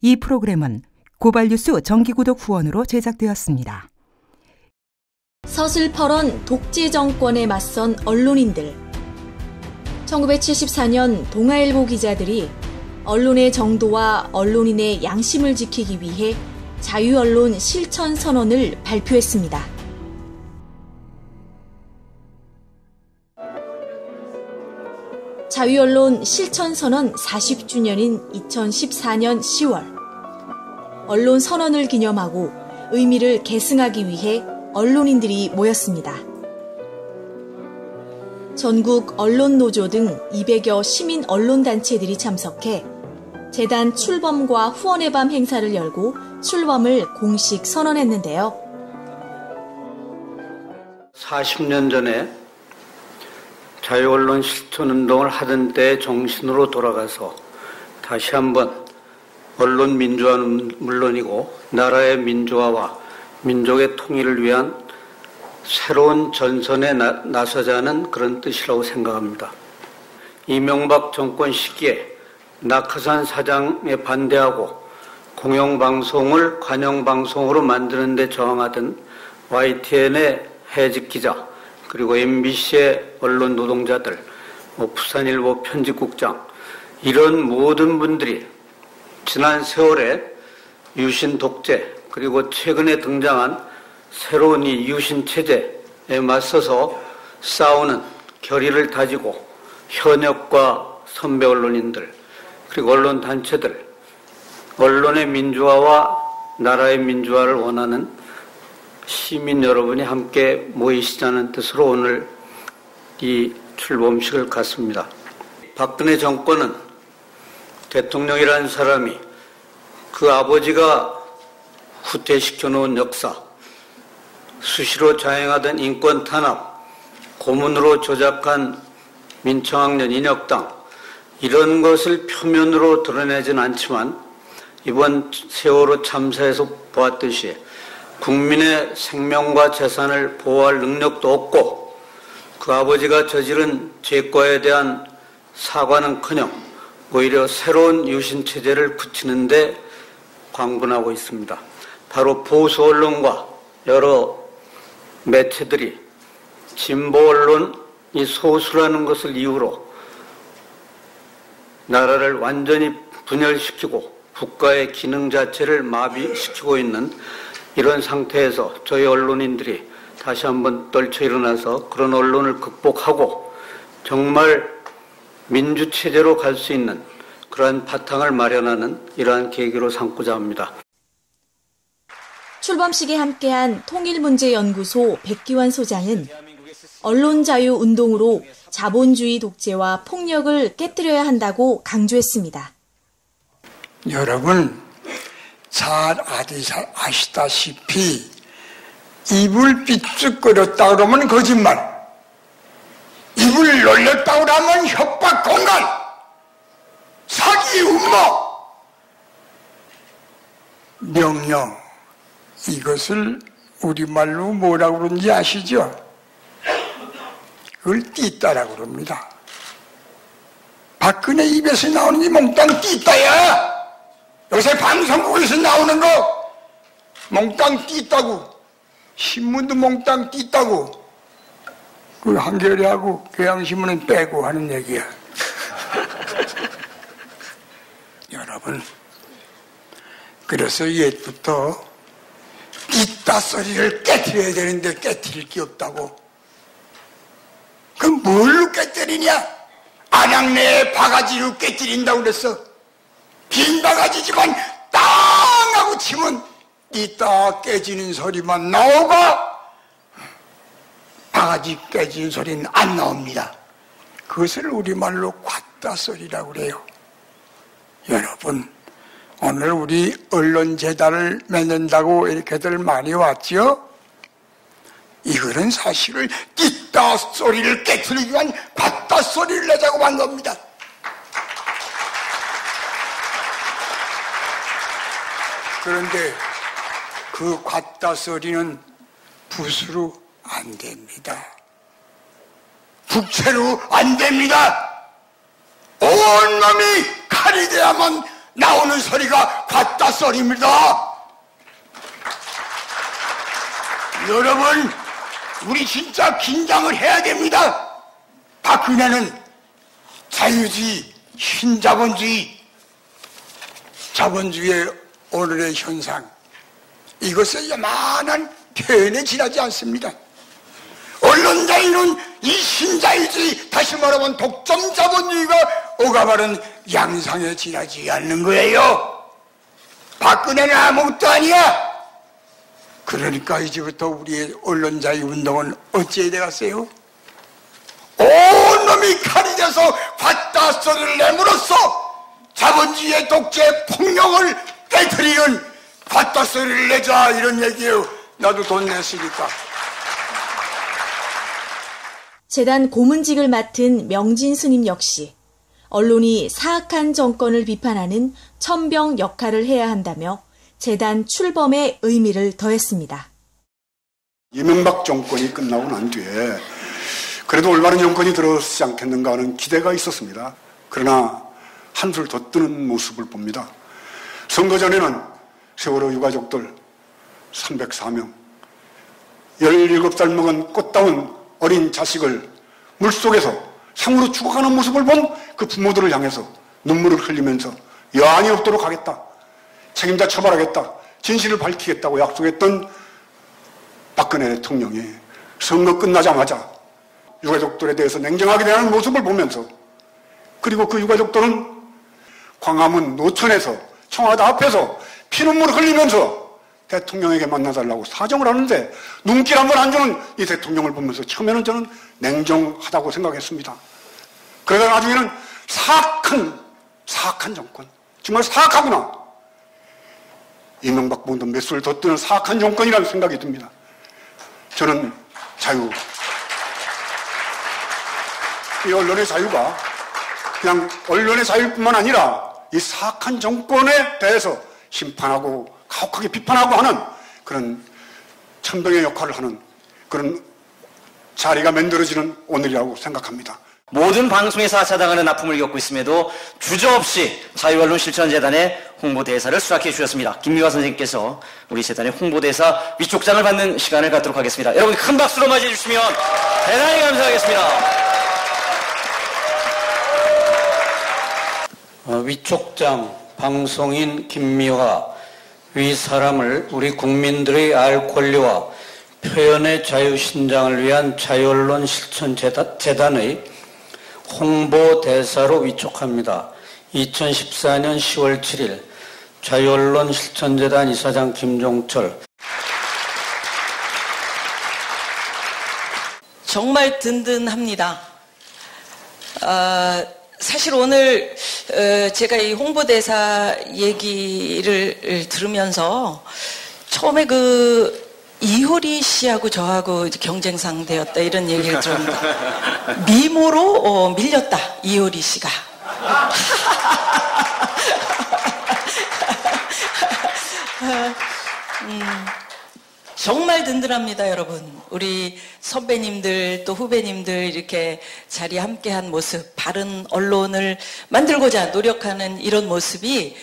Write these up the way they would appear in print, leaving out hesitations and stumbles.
이 프로그램은 고발뉴스 정기구독 후원으로 제작되었습니다. 서슬퍼런 독재 정권에 맞선 언론인들. 1974년 동아일보 기자들이 언론의 정도와 언론인의 양심을 지키기 위해 자유언론 실천선언을 발표했습니다. 자유언론 실천선언 40주년인 2014년 10월, 언론선언을 기념하고 의미를 계승하기 위해 언론인들이 모였습니다. 전국 언론노조 등 200여 시민 언론단체들이 참석해 재단 출범과 후원의 밤 행사를 열고 출범을 공식 선언했는데요. 40년 전에 자유언론 실천운동을 하던 때의 정신으로 돌아가서 다시 한번 언론 민주화는 물론이고 나라의 민주화와 민족의 통일을 위한 새로운 전선에 나서자는 그런 뜻이라고 생각합니다. 이명박 정권 시기에 낙하산 사장에 반대하고 공영방송을 관영방송으로 만드는 데 저항하던 YTN의 해직 기자, 그리고 MBC의 언론 노동자들, 부산일보 편집국장, 이런 모든 분들이 지난 세월에 유신 독재, 그리고 최근에 등장한 새로운 이 유신 체제에 맞서서 싸우는 결의를 다지고 현역과 선배 언론인들, 그리고 언론 단체들, 언론의 민주화와 나라의 민주화를 원하는 시민 여러분이 함께 모이시자는 뜻으로 오늘 이 출범식을 갖습니다. 박근혜 정권은 대통령이라는 사람이 그 아버지가 후퇴시켜 놓은 역사, 수시로 자행하던 인권 탄압, 고문으로 조작한 민청학년 인혁당, 이런 것을 표면으로 드러내진 않지만 이번 세월호 참사에서 보았듯이 국민의 생명과 재산을 보호할 능력도 없고 그 아버지가 저지른 죄과에 대한 사과는커녕 오히려 새로운 유신체제를 굳히는데 광분하고 있습니다. 바로 보수 언론과 여러 매체들이 진보 언론이 소수라는 것을 이유로 나라를 완전히 분열시키고 국가의 기능 자체를 마비시키고 있는 이런 상태에서 저희 언론인들이 다시 한번 떨쳐 일어나서 그런 언론을 극복하고 정말 민주체제로 갈 수 있는 그러한 바탕을 마련하는 이러한 계기로 삼고자 합니다. 출범식에 함께한 통일문제연구소 백기환 소장은 언론자유운동으로 자본주의 독재와 폭력을 깨뜨려야 한다고 강조했습니다. 여러분, 잘 아시다시피 입을 삐죽거렸다 그러면 거짓말, 입을 놀렸다 그러면 협박 공갈, 사기 음모, 명령, 이것을 우리말로 뭐라고 그러는지 아시죠? 그걸 띠따라고 그럽니다. 박근혜 입에서 나오는 게 몽땅 띠따야. 요새 방송국에서 나오는 거 몽땅 띠따고, 신문도 몽땅 띠따고, 그 한겨레하고 경향신문은 빼고 하는 얘기야. 여러분, 그래서 옛부터 띠따 소리를 깨트려야 되는데 깨트릴 게 없다고. 그럼 뭘로 깨뜨리냐? 안양내에 바가지로 깨뜨린다고 그랬어. 빈 바가지지만 땅 하고 치면 띠따 깨지는 소리만 나오고 바가지 깨지는 소리는 안 나옵니다. 그것을 우리말로 귓다 소리라고 그래요. 여러분, 오늘 우리 언론재단을 맺는다고 이렇게들 많이 왔죠? 이거는 사실을 띠따 소리를 깨트리기 위한 귓다 소리를 내자고 한 겁니다. 그런데 그 귓다 소리는 붓으로 안 됩니다. 북채로 안 됩니다. 온 놈이 칼이 돼야만 나오는 소리가 귓다 썰입니다. 여러분, 우리 진짜 긴장을 해야 됩니다. 박근혜는 자유주의, 신자본주의, 자본주의의 오늘의 현상, 이것에 요만한 표현에 지나지 않습니다. 언론 자유는 이 신자유주의, 다시 말하면 독점 자본주의가 오가바른 양상에 지나지 않는 거예요. 박근혜는 아무것도 아니야. 그러니까 이제부터 우리의 언론 자유 운동은 어찌해야 되겠어요? 온 놈이 칼이 돼서 받다 소리를 내므로써 자본주의의 독재 폭력을 깨트리는 받다 소리를 내자, 이런 얘기예요. 나도 돈 냈으니까. 재단 고문직을 맡은 명진 스님 역시 언론이 사악한 정권을 비판하는 천병 역할을 해야 한다며 재단 출범의 의미를 더했습니다. 이명박 정권이 끝나고 난 뒤에 그래도 올바른 정권이 들어서지 않겠는가 하는 기대가 있었습니다. 그러나 한술 더 뜨는 모습을 봅니다. 선거 전에는 세월호 유가족들 304명, 17살 먹은 꽃다운 어린 자식을 물속에서 상으로 죽어가는 모습을 본 그 부모들을 향해서 눈물을 흘리면서 여한이 없도록 하겠다, 책임자 처벌하겠다, 진실을 밝히겠다고 약속했던 박근혜 대통령이 선거 끝나자마자 유가족들에 대해서 냉정하게 대하는 모습을 보면서, 그리고 그 유가족들은 광화문 노천에서 청와대 앞에서 피눈물을 흘리면서 대통령에게 만나달라고 사정을 하는데 눈길 한번 안 주는 이 대통령을 보면서 처음에는 저는 냉정하다고 생각했습니다. 그러다 나중에는 사악한 정권, 정말 사악하구나, 이명박 보다 몇 술 더 뜨는 사악한 정권이라는 생각이 듭니다. 저는 이 언론의 자유가 그냥 언론의 자유뿐만 아니라 이 사악한 정권에 대해서 심판하고 가혹하게 비판하고 하는 그런 천병의 역할을 하는 그런 자리가 만들어지는 오늘이라고 생각합니다. 모든 방송에서 하차당하는 아픔을 겪고 있음에도 주저없이 자유언론실천재단의 홍보대사를 수락해 주셨습니다. 김미화 선생님께서 우리 재단의 홍보대사 위촉장을 받는 시간을 갖도록 하겠습니다. 여러분 큰 박수로 맞이해 주시면 대단히 감사하겠습니다. 위촉장 방송인 김미화, 위 사람을 우리 국민들의 알 권리와 표현의 자유 신장을 위한 자유언론 실천재단의 홍보대사로 위촉합니다. 2014년 10월 7일 자유언론 실천재단 이사장 김종철. 정말 든든합니다. 사실 오늘 제가 이 홍보대사 얘기를 들으면서 처음에 이효리 씨하고 저하고 경쟁 상대였다 이런 얘기를 들었는데 미모로 밀렸다, 이효리 씨가. 정말 든든합니다, 여러분. 우리 선배님들 또 후배님들 이렇게 자리 함께한 모습, 바른 언론을 만들고자 노력하는 이런 모습이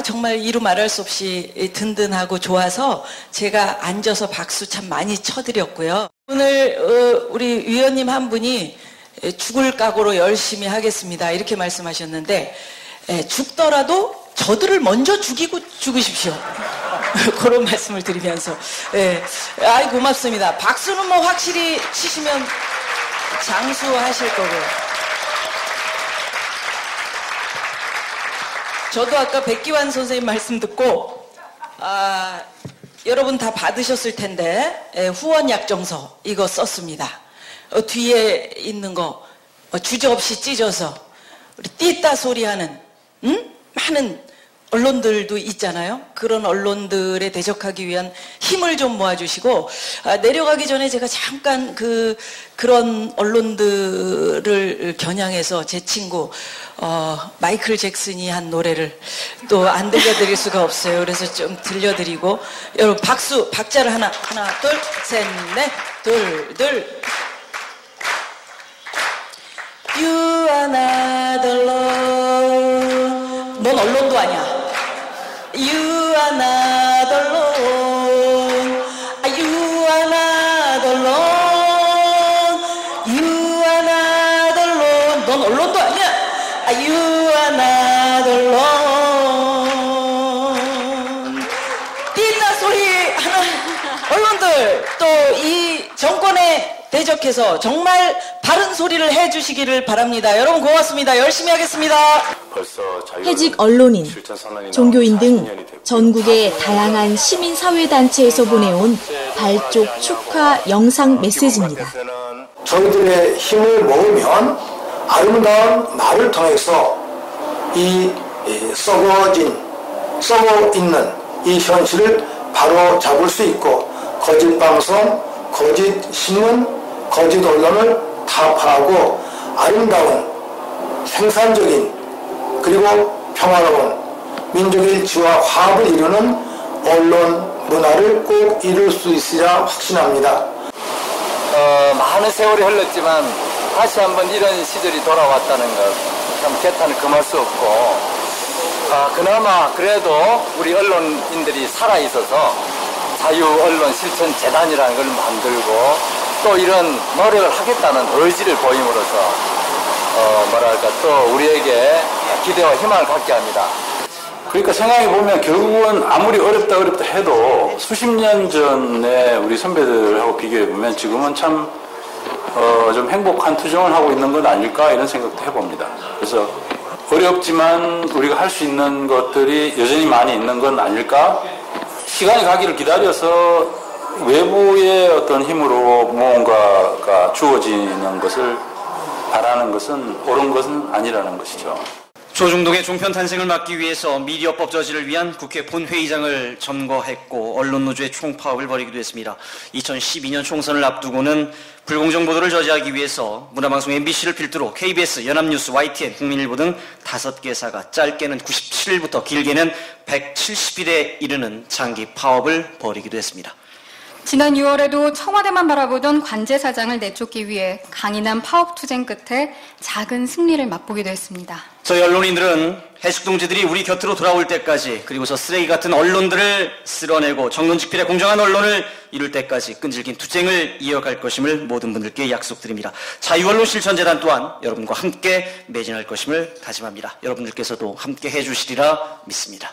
정말 이루 말할 수 없이 든든하고 좋아서 제가 앉아서 박수 참 많이 쳐드렸고요. 오늘 우리 위원님 한 분이 죽을 각오로 열심히 하겠습니다 이렇게 말씀하셨는데, 죽더라도 저들을 먼저 죽으십시오. 그런 말씀을 드리면서 고맙습니다. 박수는 뭐 확실히 치시면 장수하실 거고요. 저도 아까 백기환 선생님 말씀 듣고 여러분 다 받으셨을 텐데 후원 약정서 이거 썼습니다. 뒤에 있는 거 주저없이 찢어서 우리 띠따 소리하는 많은 언론들도 있잖아요. 그런 언론들에 대적하기 위한 힘을 좀 모아주시고, 내려가기 전에 제가 잠깐 그런 언론들을 겨냥해서 제 친구 마이클 잭슨이 한 노래를 또 안 들려드릴 수가 없어요. 그래서 좀 들려드리고, 여러분 박자를 하나 둘 셋 넷 둘 You are not alone. 넌 언론도 아니야. You are not alone. You are not alone. You are not alone. 넌 언론도 아니야. You are not alone. 띠나 소리 하는 언론들 또 이 정권에 대적해서 정말 바른 소리를 해주시기를 바랍니다. 여러분 고맙습니다. 열심히 하겠습니다. 해직 언론인, 종교인 등 전국의 다양한 시민사회단체에서 보내온 발족 축하 영상 메시지입니다. 저희들의 힘을 모으면 아름다운 말을 통해서 이 썩어 있는 이 현실을 바로 잡을 수 있고 거짓 방송, 거짓 신문, 거짓 언론을 타파하고 아름다운 생산적인 그리고 평화로운 민족의 일치와 화합을 이루는 언론 문화를 꼭 이룰 수 있으리라 확신합니다. 많은 세월이 흘렀지만 다시 한번 이런 시절이 돌아왔다는 것 참 개탄을 금할 수 없고 그나마 그래도 우리 언론인들이 살아있어서 자유언론실천재단이라는 걸 만들고 또 이런 노력을 하겠다는 의지를 보임으로써 또 우리에게 기대와 희망을 갖게 합니다. 그러니까 생각해보면 결국은 아무리 어렵다 해도 수십 년 전에 우리 선배들하고 비교해보면 지금은 참 좀 행복한 투정을 하고 있는 건 아닐까 이런 생각도 해봅니다. 그래서 어렵지만 우리가 할 수 있는 것들이 여전히 많이 있는 건 아닐까? 시간이 가기를 기다려서 외부의 어떤 힘으로 무언가가 주어지는 것을 바라는 것은 옳은 것은 아니라는 것이죠. 조중동의 종편 탄생을 막기 위해서 미디어법 저지를 위한 국회 본회의장을 점거했고 언론노조의 총파업을 벌이기도 했습니다. 2012년 총선을 앞두고는 불공정 보도를 저지하기 위해서 문화방송 MBC를 필두로 KBS, 연합뉴스, YTN, 국민일보 등 5개사가 짧게는 97일부터 길게는 170일에 이르는 장기 파업을 벌이기도 했습니다. 지난 6월에도 청와대만 바라보던 관제사장을 내쫓기 위해 강인한 파업 투쟁 끝에 작은 승리를 맛보기도 했습니다. 저희 언론인들은 해숙동지들이 우리 곁으로 돌아올 때까지 그리고서 쓰레기 같은 언론들을 쓸어내고 정론직필의 공정한 언론을 이룰 때까지 끈질긴 투쟁을 이어갈 것임을 모든 분들께 약속드립니다. 자유언론실천재단 또한 여러분과 함께 매진할 것임을 다짐합니다. 여러분들께서도 함께 해주시리라 믿습니다.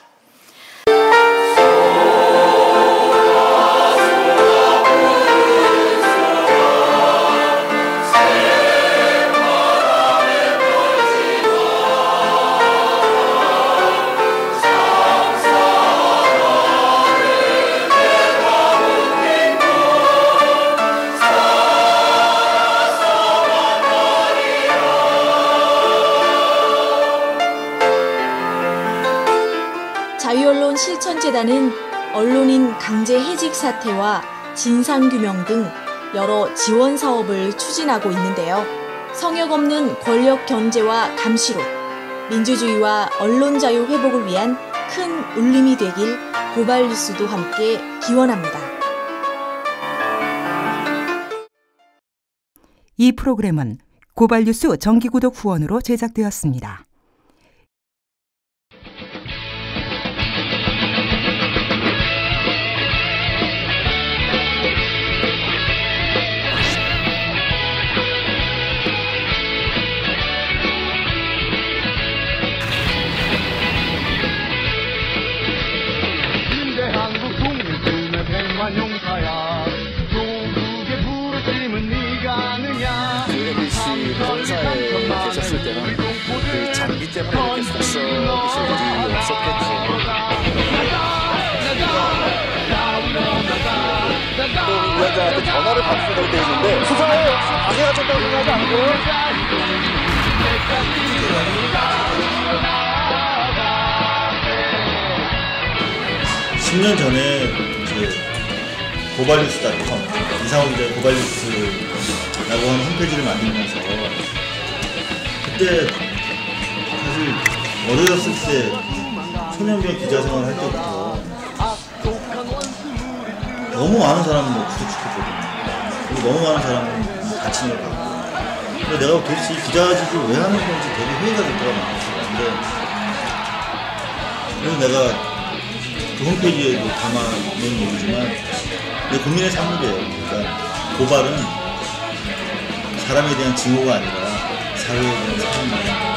자유언론 실천재단은 언론인 강제 해직 사태와 진상규명 등 여러 지원 사업을 추진하고 있는데요. 성역 없는 권력 견제와 감시로 민주주의와 언론 자유 회복을 위한 큰 울림이 되길 고발뉴스도 함께 기원합니다. 이 프로그램은 고발뉴스 정기구독 후원으로 제작되었습니다. 용사야 조국의 부르심은 네가 아느냐. MBC 본사에 계셨을 때는 그 장기 때문에 이렇게 속썩이실 일이 없었겠죠. 또 위원장한테 전화를 받으시다고 되어 있는데 수사에 방해하셨다고 생각하지 않고요? 10년 전에 고발뉴스.com 이상호 기자의 고발뉴스라고 하는 홈페이지를 만들면서 그때 사실 어렸을 때 초년경 기자 생활을 할 때부터 너무 많은 사람을 구속시켰거든요. 그리고 너무 많은 사람을 다친 걸 봤고, 근데 내가 도대체 이 기자직을 왜 하는 건지 되게 회의가 됐더라고요. 근데 그래서 내가 그 홈페이지에도 담아놓은 얘기지만 이게 국민의 산물이에요. 그러니까 고발은 사람에 대한 징후가 아니라 사회에 대한 사물이에요.